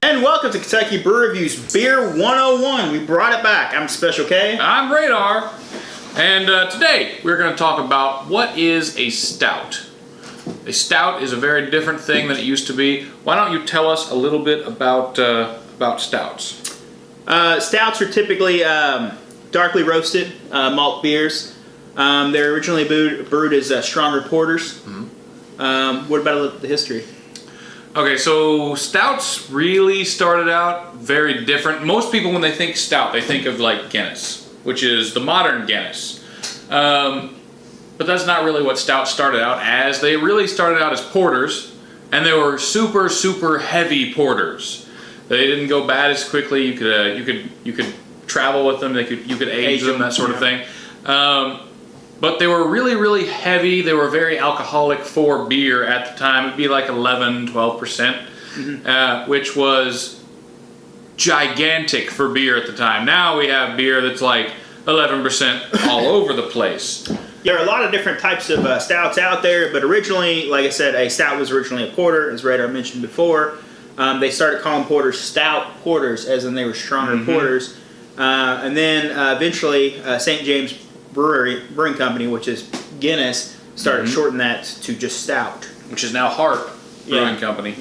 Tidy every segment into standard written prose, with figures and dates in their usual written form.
And welcome to Kentucky Brew Review's Beer 101. We brought it back. I'm Special K. I'm Radar. And today we're going to talk about what is a stout. A stout is a very different thing than it used to be. Why don't you tell us a little bit about stouts? Stouts are typically darkly roasted malt beers. They're originally brewed as stronger porters. What about the history? Okay, so stouts really started out very different. Most people, when they think stout, they think of like Guinness, which is the modern Guinness. But that's not really what stouts started out as. They really started out as porters, and they were super, super heavy porters. They didn't go bad as quickly. You could travel with them. You could age them, that sort of thing. But they were really, really heavy. They were very alcoholic for beer at the time. It'd be like 11, 12%, which was gigantic for beer at the time. Now we have beer that's like 11% all over the place. There are a lot of different types of stouts out there, but originally, like I said, a stout was originally a porter, as Radar mentioned before. They started calling porters stout porters, as in they were stronger porters. And then eventually, St. James Brewing Company, which is Guinness, started shortening that to just stout, which is now Hart Brewing Company.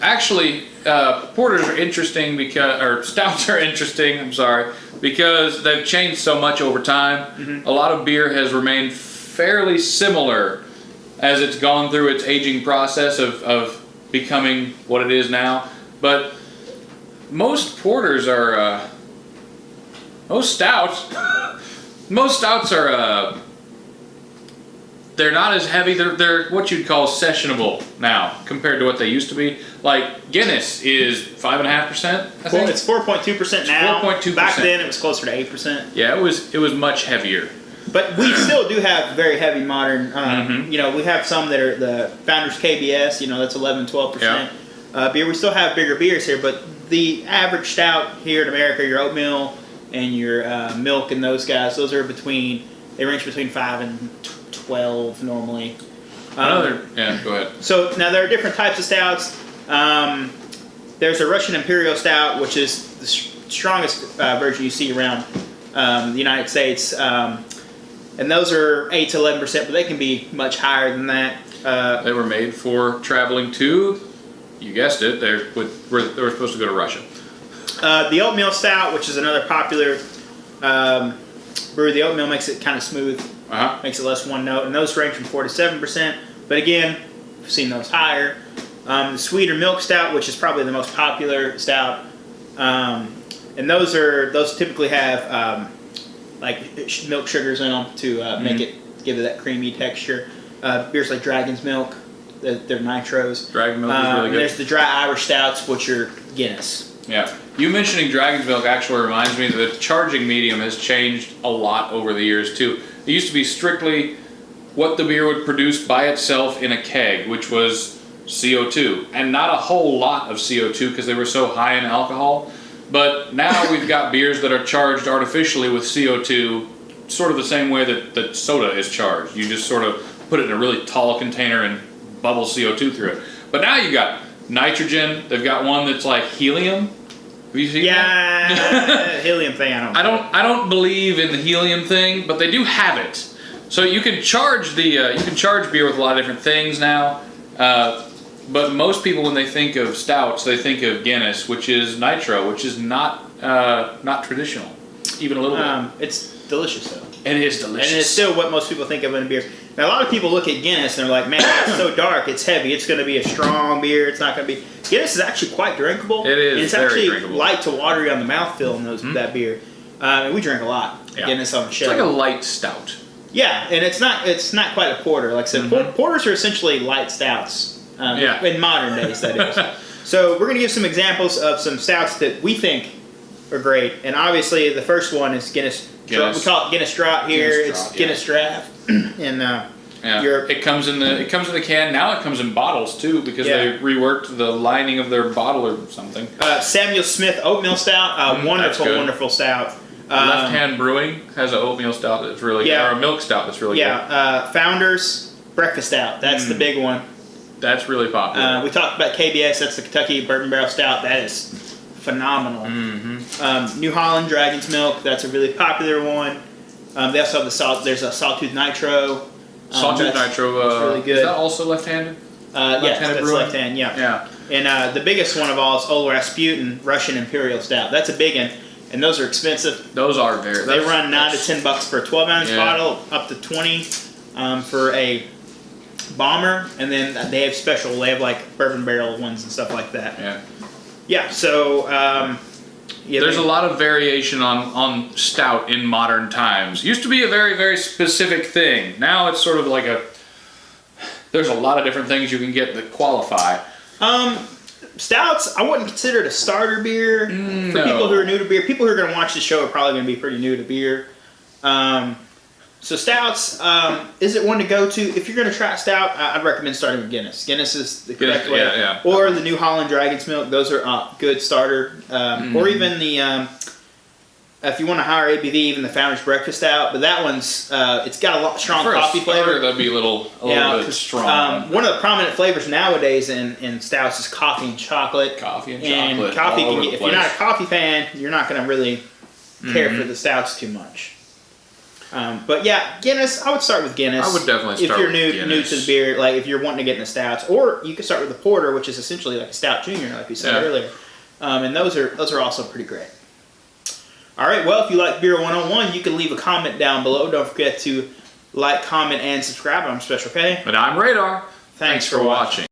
Actually, porters are interesting or stouts are interesting. I'm sorry, because they've changed so much over time. A lot of beer has remained fairly similar as it's gone through its aging process of becoming what it is now. But most porters are. Most stouts are, they're not as heavy. They're what you'd call sessionable now compared to what they used to be. Like Guinness is 5.5%. I think. Well, it's 4.2% now. 4.2%. Back then, it was closer to 8%. Yeah, it was much heavier. But we still do have very heavy modern. You know, we have some that are the Founders KBS. You know, that's 11, 12% beer. We still have bigger beers here, but the average stout here in America, your oatmeal and your milk and those guys, those are they range between 5 and 12 normally. Go ahead. So now there are different types of stouts. There's a Russian Imperial Stout, which is the strongest version you see around the United States. And those are 8 to 11%, but they can be much higher than that. They were made for traveling to, you guessed it, they were supposed to go to Russia. The Oatmeal Stout, which is another popular brew, the oatmeal makes it kind of smooth, makes it less one note, and those range from 4 to 7%. But again, I've seen those higher. The Sweeter Milk Stout, which is probably the most popular stout, and those typically have like milk sugars in them to give it that creamy texture. Beers like Dragon's Milk, they're nitros. Dragon Milk is really good. There's the Dry Irish Stouts, which are Guinness. Yeah. You mentioning Dragon's Milk actually reminds me that the charging medium has changed a lot over the years too. It used to be strictly what the beer would produce by itself in a keg, which was CO2, and not a whole lot of CO2 because they were so high in alcohol. But now we've got beers that are charged artificially with CO2, sort of the same way that soda is charged. You just sort of put it in a really tall container and bubble CO2 through it. But now you got nitrogen. They've got one that's like helium. Have you seen that? Helium thing. I don't believe in the helium thing, but they do have it. So you can charge beer with a lot of different things now. But most people, when they think of stouts, they think of Guinness, which is nitro, which is not traditional, even a little bit. It's delicious though. It is delicious. And it's still what most people think of in a beer. Now, a lot of people look at Guinness and they're like, man, it's so dark, it's heavy, it's going to be a strong beer, it's not going to be... Guinness is actually quite drinkable. It is, and it's very actually drinkable. light to watery on the mouthfeel in that beer. And we drink a lot Guinness on the show. It's like a light stout. Yeah, and it's not quite a porter. Like I said, porters are essentially light stouts. In modern days, that is. So we're going to give some examples of some stouts that we think are great. And obviously, the first one is Guinness. We call it Guinness Draught here. It's Guinness Draft. And it comes in the can. Now it comes in bottles too because they reworked the lining of their bottle or something. Samuel Smith Oatmeal Stout, wonderful stout. Left Hand Brewing has an oatmeal stout that's really good, or a milk stout that's really good. Founders Breakfast Stout. That's the big one. That's really popular. We talked about KBS. That's the Kentucky Bourbon Barrel Stout. That is phenomenal. New Holland Dragon's Milk. That's a really popular one. They also have there's a Sawtooth Nitro. Sawtooth Nitro. Really good. Is that also left-handed? Yes, that's left-hand. Yeah. And the biggest one of all is Old Rasputin Russian Imperial Stout. That's a big one. And those are expensive. Those are very. They run $9 to $10 for a 12-ounce bottle, up to 20 for a bomber, and then they have special. They have like bourbon barrel ones and stuff like that. Yeah. Yeah. So. There's a lot of variation on stout in modern times. Used to be a very, very specific thing. Now it's sort of like there's a lot of different things you can get that qualify. Stouts, I wouldn't consider it a starter beer for people who are new to beer. People who are going to watch the show are probably going to be pretty new to beer. So stouts, is it one to go to? If you're going to try stout, I'd recommend starting with Guinness. Guinness is the correct way. Yeah. Or the New Holland Dragon's Milk. Those are good starter. Or even the, if you want a higher ABV, even the Founder's Breakfast Stout. But that one's, it's got a lot strong coffee flavor. That'd be a little bit strong. One of the prominent flavors nowadays in stouts is coffee and chocolate. Coffee and chocolate. And coffee can get, if you're not a coffee fan, you're not going to really care for the stouts too much. But yeah, Guinness, I would start with Guinness. I would definitely start with Guinness. If you're new to the beer, like if you're wanting to get into stouts. Or you could start with the porter, which is essentially like a stout junior, like we said earlier. And those are also pretty great. All right, well, if you like Beer 101, you can leave a comment down below. Don't forget to like, comment, and subscribe. I'm Special K. And I'm Radar. Thanks for watching.